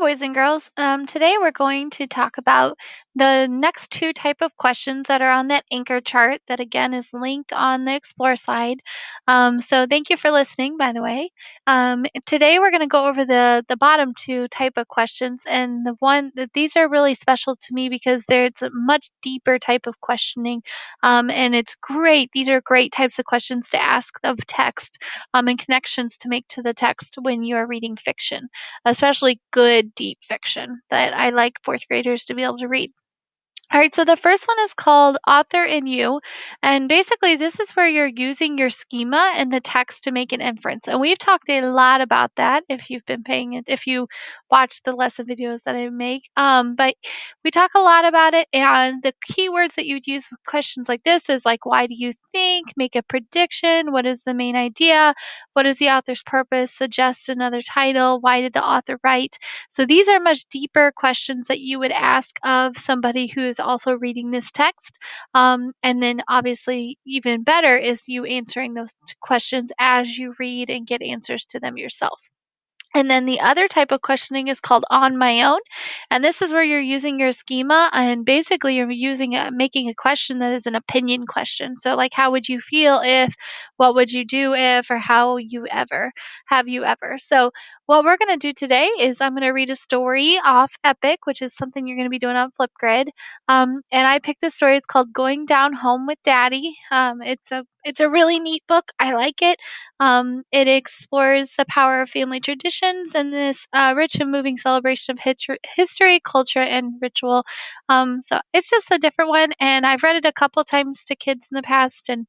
boys and girls. Today we're going to talk about the next two type of questions that are on that anchor chart that again is linked on the explore slide. So thank you for listening, by the way. Today we're going to go over the bottom two type of questions, and these are really special to me because there's a much deeper type of questioning, and it's great. These are great types of questions to ask of text, and connections to make to the text when you are reading fiction, especially good deep fiction that I like fourth graders to be able to read. All right, so the first one is called Author in You. And basically, this is where you're using your schema and the text to make an inference. And we've talked a lot about that if you've been paying it, if you watch the lesson videos that I make. But we talk a lot about it. And the keywords that you would use with questions like this is like, why do you think? Make a prediction. What is the main idea? What is the author's purpose? Suggest another title. Why did the author write? So these are much deeper questions that you would ask of somebody who is also reading this text. And then obviously even better is you answering those questions as you read and get answers to them yourself. And then the other type of questioning is called on my own. And this is where you're using your schema and basically you're making a question that is an opinion question. So like, how would you feel if, what would you do if, or how you ever, have you ever? So what we're going to do today is I'm going to read a story off Epic, which is something you're going to be doing on Flipgrid. And I picked this story. It's called Going Down Home with Daddy. It's a really neat book. I like it. It explores the power of family traditions and this rich and moving celebration of history, culture, and ritual. So it's just a different one, and I've read it a couple times to kids in the past, and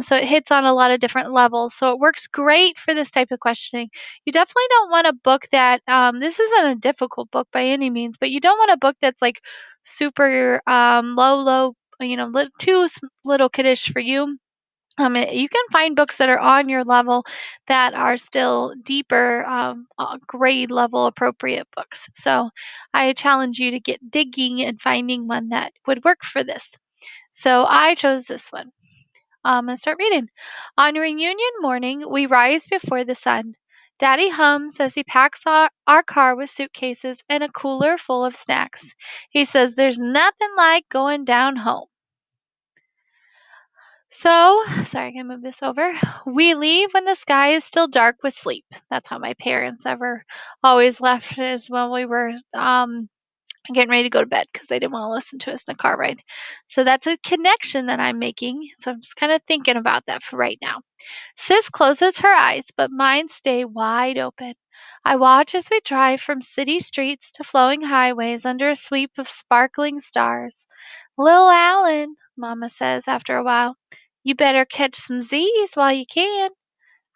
so it hits on a lot of different levels. So it works great for this type of questioning. You definitely don't want a book that this isn't a difficult book by any means, but you don't want a book that's like super low, little kiddish for you. You can find books that are on your level that are still deeper, grade level appropriate books. So I challenge you to get digging and finding one that would work for this. So I chose this one. I'm going to start reading. On reunion morning, we rise before the sun. Daddy hums as he packs our car with suitcases and a cooler full of snacks. He says there's nothing like going down home. So, sorry, I can move this over. We leave when the sky is still dark with sleep. That's how my parents ever always left, is when we were getting ready to go to bed because they didn't want to listen to us in the car ride. So that's a connection that I'm making. So I'm just kind of thinking about that for right now. Sis closes her eyes, but mine stay wide open. I watch as we drive from city streets to flowing highways under a sweep of sparkling stars. Lil Allen, Mama says after a while, you better catch some Z's while you can.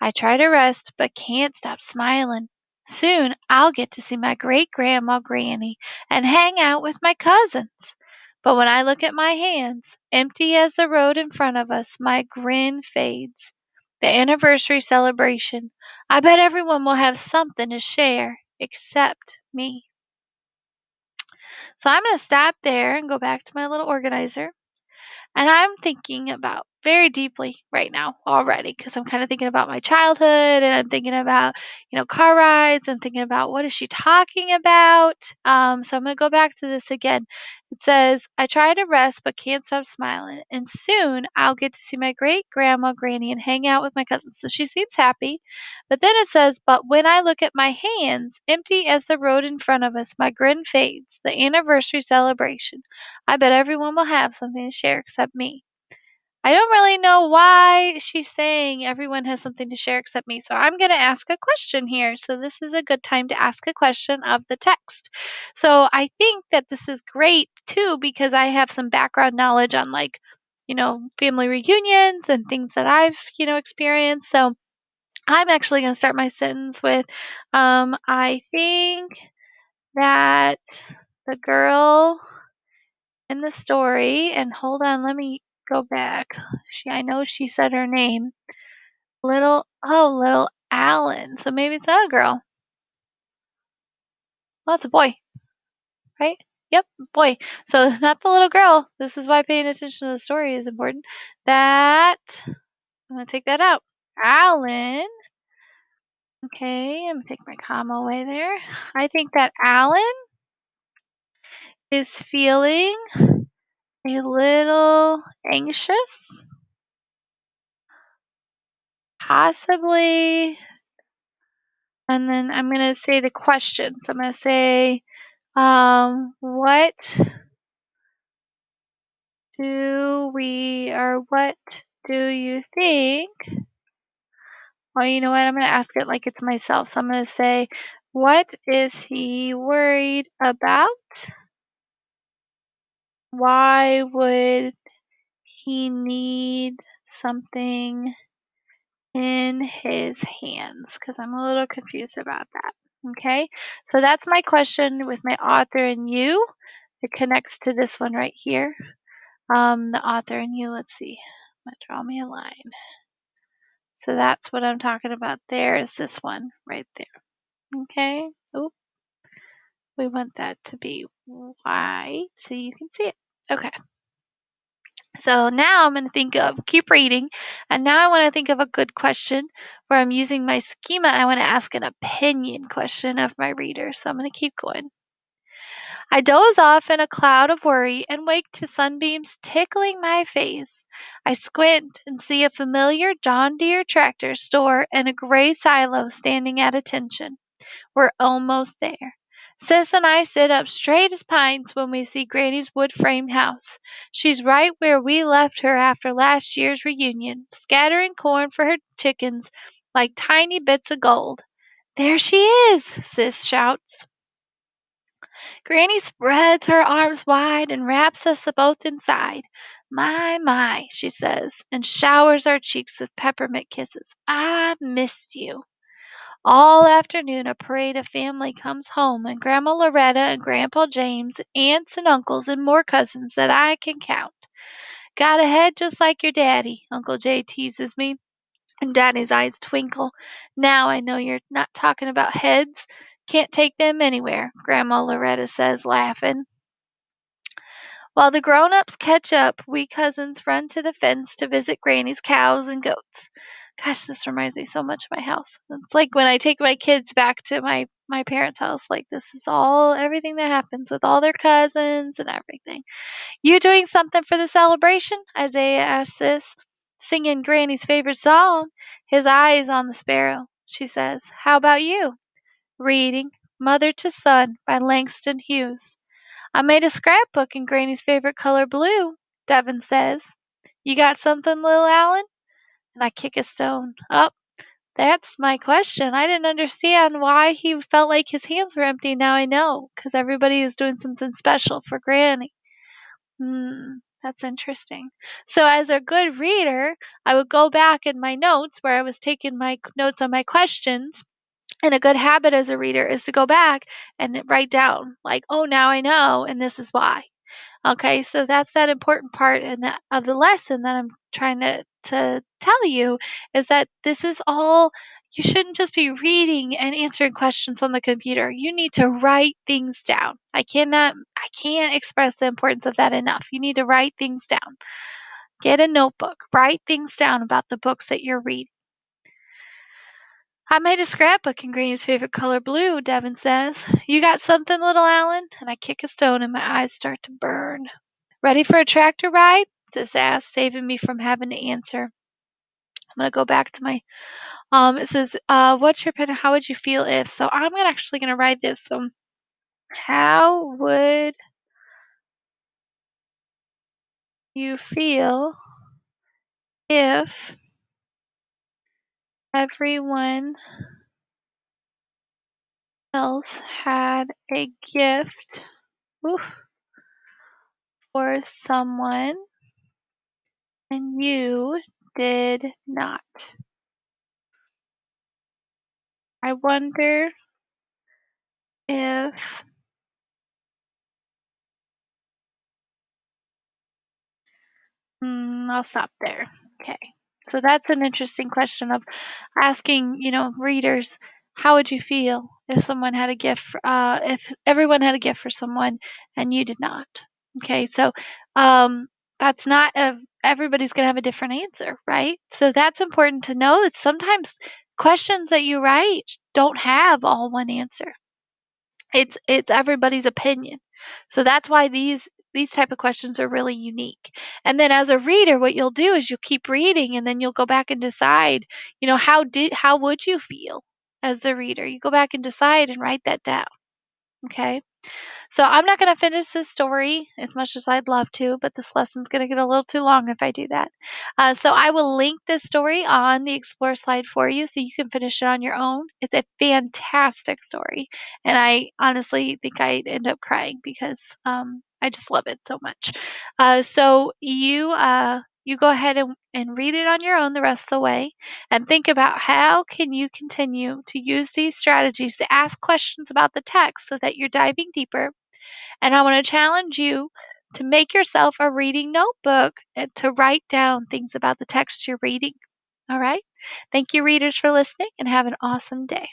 I try to rest, but can't stop smiling. Soon I'll get to see my great grandma Granny and hang out with my cousins. But when I look at my hands, empty as the road in front of us, my grin fades. The anniversary celebration. I bet everyone will have something to share except me. So I'm going to stop there and go back to my little organizer. And I'm thinking about very deeply right now already because I'm kind of thinking about my childhood and I'm thinking about, car rides. I'm thinking about what is she talking about? So I'm going to go back to this again. It says, I try to rest but can't stop smiling. And soon I'll get to see my great grandma Granny and hang out with my cousins. So she seems happy. But then it says, but when I look at my hands, empty as the road in front of us, my grin fades. The anniversary celebration. I bet everyone will have something to share except me. I don't really know why she's saying everyone has something to share except me. So I'm going to ask a question here. So this is a good time to ask a question of the text. So I think that this is great too because I have some background knowledge on family reunions and things that I've, experienced. So I'm actually going to start my sentence with I think that the girl in the story, and hold on, let me go back. I know she said her name. Little Alan. So maybe it's not a girl. Well, it's a boy, right? Yep, boy. So it's not the little girl. This is why paying attention to the story is important. I'm gonna take that out. Alan Okay, I'm gonna take my comma away there. I think that Alan is feeling a little anxious, possibly. And then I'm gonna say the question. So I'm gonna say, what what do you think? Well, you know what? I'm gonna ask it like it's myself. So I'm gonna say, what is he worried about? Why would he need something in his hands? Because I'm a little confused about that. Okay, so that's my question with my author and you. It connects to this one right here. The author and you, let's see. I'm going to draw me a line. So that's what I'm talking about there is this one right there. Okay. Oop. We want that to be white so you can see it. Okay. So now I'm going to keep reading, and now I want to think of a good question where I'm using my schema and I want to ask an opinion question of my reader. So I'm going to keep going. I doze off in a cloud of worry and wake to sunbeams tickling my face. I squint and see a familiar John Deere tractor store and a gray silo standing at attention. We're almost there. Sis and I sit up straight as pines when we see Granny's wood frame house. She's right where we left her after last year's reunion, scattering corn for her chickens like tiny bits of gold. There she is, Sis shouts. Granny spreads her arms wide and wraps us both inside. My, she says, and showers our cheeks with peppermint kisses. I missed you. All afternoon, a parade of family comes home, and Grandma Loretta and Grandpa James, aunts and uncles, and more cousins that I can count. Got a head just like your daddy, Uncle Jay teases me, and Daddy's eyes twinkle. Now I know you're not talking about heads. Can't take them anywhere, Grandma Loretta says, laughing. While the grown-ups catch up, we cousins run to the fence to visit Granny's cows and goats. Gosh, this reminds me so much of my house. It's like when I take my kids back to my parents' house, like this is all everything that happens with all their cousins and everything. You doing something for the celebration? Isaiah asks Sis, singing Granny's favorite song. His eye is on the sparrow. She says, "How about you?" Reading Mother to Son by Langston Hughes. I made a scrapbook in Granny's favorite color, blue, Devin says. You got something, little Allen? And I kick a stone. Up. That's my question. I didn't understand why he felt like his hands were empty. Now I know, because everybody was doing something special for Granny. That's interesting. So, as a good reader, I would go back in my notes where I was taking my notes on my questions. And a good habit as a reader is to go back and write down, like, oh, now I know, and this is why. Okay, so that's that important part of the lesson that I'm trying to tell you is that this is all you shouldn't just be reading and answering questions on the computer. You need to write things down. I can't express the importance of that enough. You need to write things down. Get a notebook. Write things down about the books that you're reading. I made a scrapbook in Granny's favorite color, blue, Devin says. You got something, little Allen? And I kick a stone and my eyes start to burn. Ready for a tractor ride? Sis asks, saving me from having to answer. I'm gonna go back to my it says, what's your opinion? How would you feel if? So I'm actually gonna write this. So how would you feel if everyone else had a gift for someone and you did not? I wonder if I'll stop there. Okay. So that's an interesting question of asking, readers, how would you feel if someone had a gift, if everyone had a gift for someone and you did not? Okay. So, that's not everybody's going to have a different answer, right? So that's important to know that sometimes questions that you write don't have all one answer. It's everybody's opinion. So that's why these type of questions are really unique. And then as a reader, what you'll do is you'll keep reading and then you'll go back and decide, how would you feel as the reader? You go back and decide and write that down. Okay? So I'm not going to finish this story as much as I'd love to, but this lesson's going to get a little too long if I do that. So I will link this story on the Explore slide for you so you can finish it on your own. It's a fantastic story, and I honestly think I'd end up crying because I just love it so much. So you go ahead and read it on your own the rest of the way and think about how can you continue to use these strategies to ask questions about the text so that you're diving deeper. And I want to challenge you to make yourself a reading notebook and to write down things about the text you're reading. All right? Thank you, readers, for listening and have an awesome day.